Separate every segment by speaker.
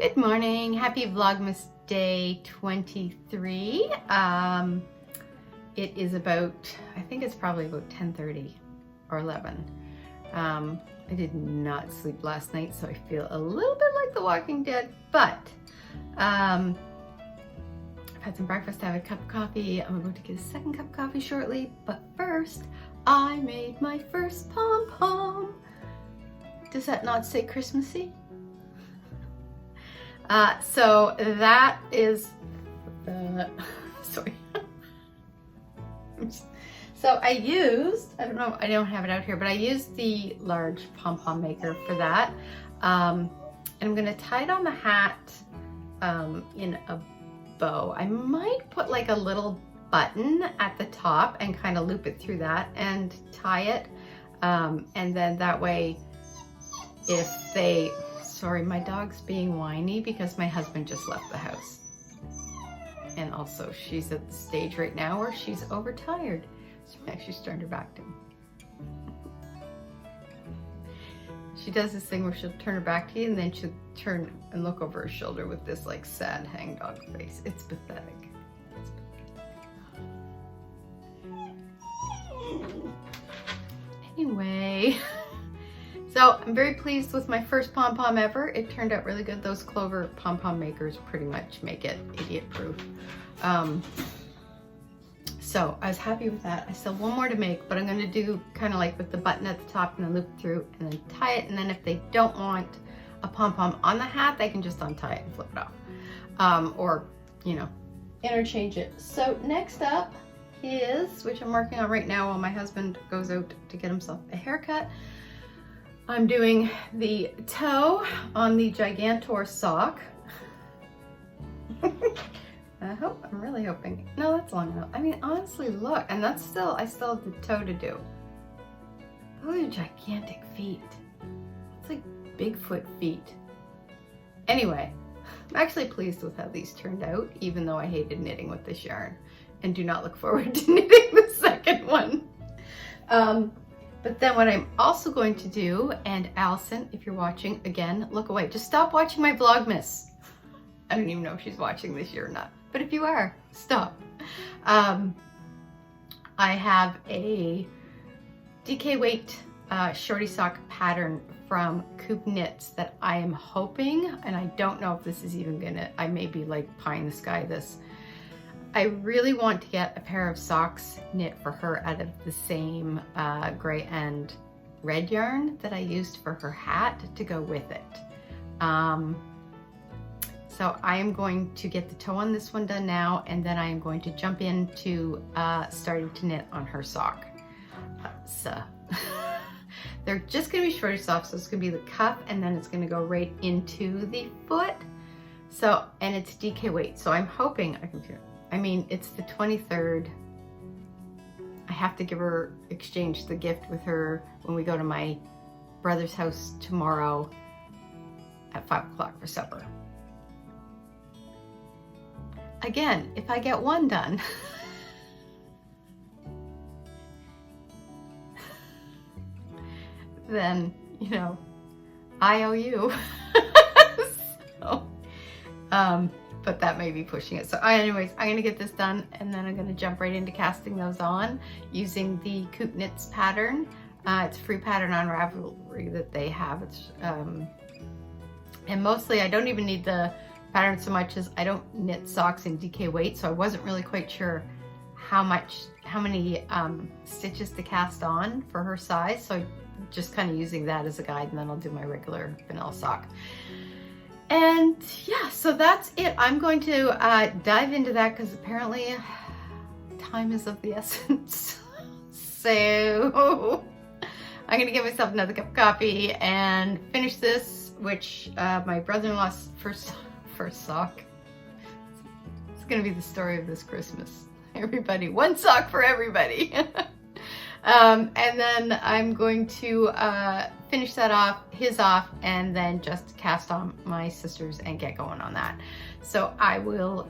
Speaker 1: Good morning. Happy Vlogmas day 23. It is about, I think it's probably about 10:30 or 11. I did not sleep last night, so I feel a little bit like The Walking Dead, but I've had some breakfast, I have a cup of coffee. I'm about to get a second cup of coffee shortly, but first I made my first pom-pom. Does that not say Christmassy? So that is the, sorry. So I used, I don't know, I don't have it out here, but I used the large pom-pom maker for that. And I'm gonna tie it on the hat in a bow. I might put like a little button at the top and kind of loop it through that and tie it. And then that way, if they, sorry, my dog's being whiny because my husband just left the house. And also she's at the stage right now where she's overtired. So she's turned her back to him. She does this thing where she'll turn her back to you and then she'll turn and look over her shoulder with this like sad hangdog face. It's pathetic. Anyway, so I'm very pleased with my first pom-pom ever. It turned out really good. Those Clover pom-pom makers pretty much make it idiot proof. So I was happy with that. I still have one more to make, but I'm gonna do kind of like with the button at the top and then loop through and then tie it. And then if they don't want a pom-pom on the hat, they can just untie it and flip it off. Or, you know, interchange it. So next up is, which I'm working on right now while my husband goes out to get himself a haircut. I'm doing the toe on the Gigantor sock. I'm really hoping. No, that's long enough. I mean, honestly, look, and that's still, I still have the toe to do. Those are gigantic feet. It's like Bigfoot feet. Anyway, I'm actually pleased with how these turned out, even though I hated knitting with this yarn and do not look forward to knitting the second one. But then what I'm also going to do, and Allison, if you're watching, again, look away. Just stop watching my Vlogmas. I don't even know if she's watching this year or not, but if you are, stop. I have a DK weight shorty sock pattern from KNITS that I am hoping, and I don't know if this is even gonna, I may be like pie in the sky this. I really want to get a pair of socks knit for her out of the same gray and red yarn that I used for her hat to go with it. So I am going to get the toe on this one done now, and then I am going to jump into starting to knit on her sock. So they're just gonna be shorter socks, so it's gonna be the cuff and then it's gonna go right into the foot. So, and it's DK weight, so I'm hoping I can do it. I mean, it's the 23rd. I have to give her, exchange the gift with her when we go to my brother's house tomorrow at 5 o'clock for supper. Again, if I get one done, then, you know, I owe you. So, but that may be pushing it. So anyways, I'm gonna get this done and then I'm gonna jump right into casting those on using the KNITS pattern. It's a free pattern on Ravelry that they have. It's and mostly I don't even need the pattern so much as I don't knit socks in DK weight, so I wasn't really quite sure how many stitches to cast on for her size. So just kind of using that as a guide, and then I'll do my regular vanilla sock. And yeah, so that's it. I'm going to dive into that because apparently time is of the essence. So I'm gonna give myself another cup of coffee and finish this, which my brother-in-law's first sock. It's gonna be the story of this Christmas. Everybody, one sock for everybody. And then I'm going to finish that off, his off, and then just cast on my sister's and get going on that. So I will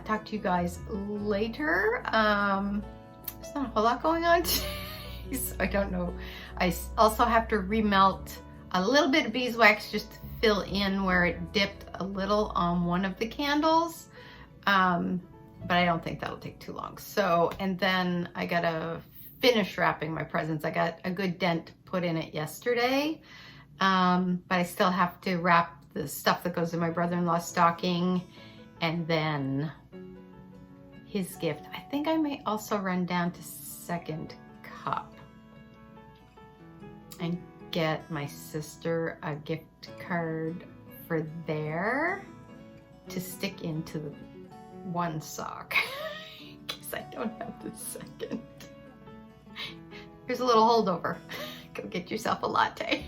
Speaker 1: talk to you guys later. There's not a whole lot going on today, so I don't know. I also have to remelt a little bit of beeswax just to fill in where it dipped a little on one of the candles. But I don't think that'll take too long. So, and then I gotta finish wrapping my presents. I got a good dent put in it yesterday, but I still have to wrap the stuff that goes in my brother-in-law's stocking, and then his gift. I think I may also run down to Second Cup and get my sister a gift card for there to stick into the one sock because I don't have the second. Here's a little holdover. Go get yourself a latte.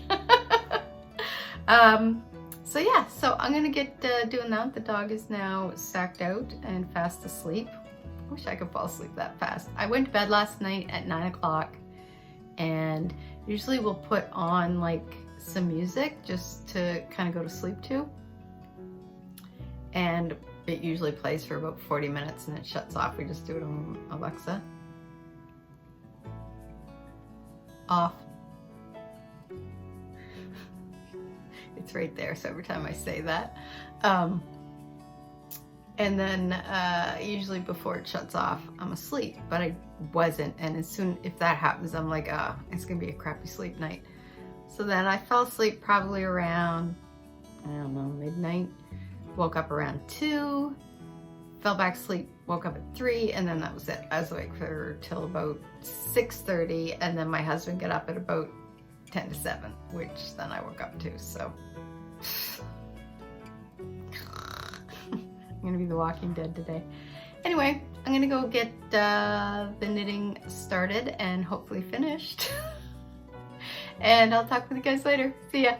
Speaker 1: So yeah, so I'm gonna get doing that. The dog is now sacked out and fast asleep. I wish I could fall asleep that fast. I went to bed last night at 9 o'clock, and usually we'll put on like some music just to kind of go to sleep to. And it usually plays for about 40 minutes and it shuts off. We just do it on Alexa. Off. It's right there, so every time I say that. And then usually before it shuts off, I'm asleep, but I wasn't. And as soon, if that happens, I'm like, it's gonna be a crappy sleep night. So then I fell asleep probably around, I don't know, midnight. Woke up around 2, fell back asleep, woke up at 3, and then that was it. I was awake for till about 6:30, and then my husband got up at about 10 to 7, which then I woke up to, so. I'm gonna be the Walking Dead today. Anyway, I'm gonna go get the knitting started and hopefully finished. And I'll talk with you guys later. See ya.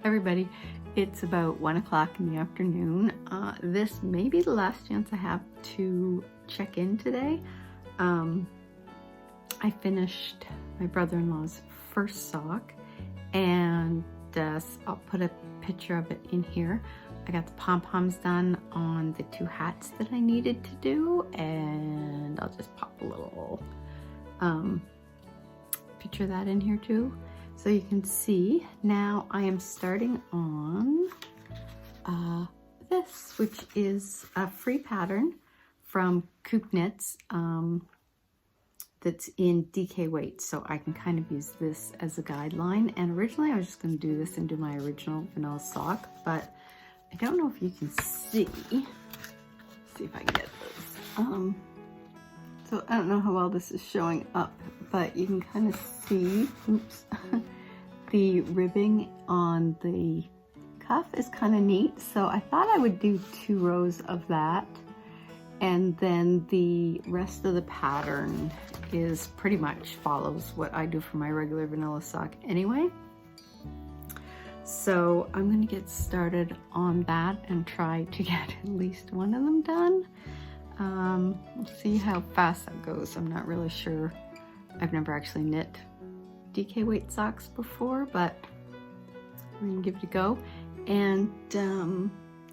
Speaker 1: Everybody, it's about 1 o'clock in the afternoon. This may be the last chance I have to check in today. I finished my brother-in-law's first sock, and I'll put a picture of it in here. I got the pom-poms done on the 2 hats that I needed to do, and I'll just pop a little picture of that in here too. So you can see now I am starting on this, which is a free pattern from KNITS that's in DK weight. So I can kind of use this as a guideline. And originally I was just going to do this and do my original vanilla sock, but I don't know if you can see. Let's see if I can get this. So I don't know how well this is showing up, but you can kind of see, oops, the ribbing on the cuff is kind of neat. So I thought I would do 2 rows of that. And then the rest of the pattern is pretty much follows what I do for my regular vanilla sock anyway. So I'm gonna get started on that and try to get at least one of them done. We'll see how fast that goes. I'm not really sure. I've never actually knit DK weight socks before, but I'm gonna give it a go. And then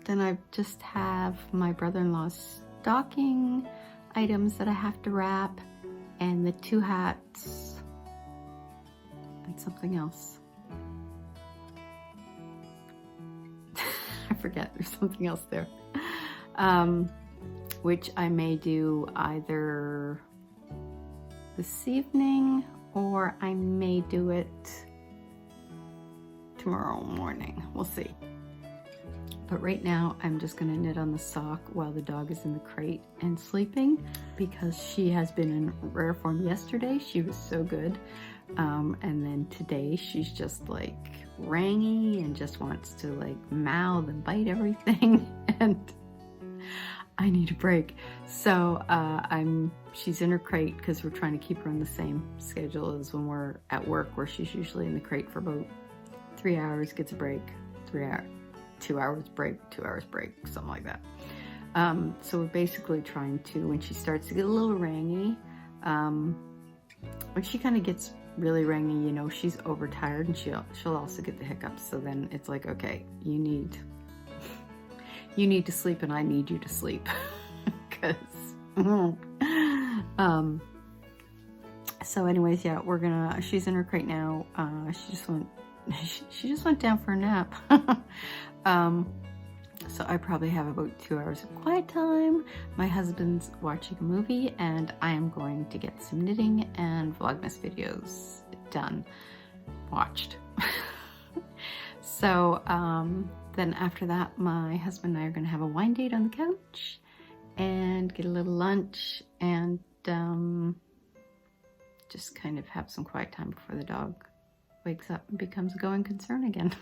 Speaker 1: I just have my brother-in-law's stocking items that I have to wrap, and the 2 hats and something else. I forget, there's something else there. Which I may do either this evening or I may do it tomorrow morning. We'll see. But right now I'm just gonna knit on the sock while the dog is in the crate and sleeping, because she has been in rare form yesterday. She was so good. And then today she's just like rangy and just wants to like mouth and bite everything. And I need a break. So she's in her crate because we're trying to keep her on the same schedule as when we're at work, where she's usually in the crate for about 3 hours, gets a break, 3 hours, 2 hours break, 2 hours break, something like that. So we're basically trying to, when she starts to get a little rangy, when she kind of gets really wrangling, you know, she's overtired and she'll also get the hiccups. So then it's like, okay, you need to sleep and I need you to sleep. Cause, so anyways, yeah, she's in her crate now. She just went down for a nap. So I probably have about 2 hours of quiet time. My husband's watching a movie and I am going to get some knitting and Vlogmas videos done, watched. So then after that, my husband and I are gonna have a wine date on the couch and get a little lunch and just kind of have some quiet time before the dog wakes up and becomes a going concern again.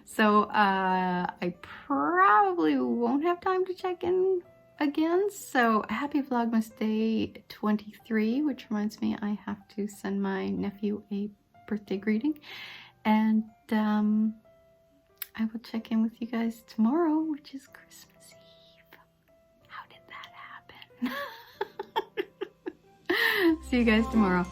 Speaker 1: So I probably won't have time to check in again. So happy Vlogmas Day 23, which reminds me I have to send my nephew a birthday greeting. And I will check in with you guys tomorrow, which is Christmas Eve. How did that happen? See you guys tomorrow.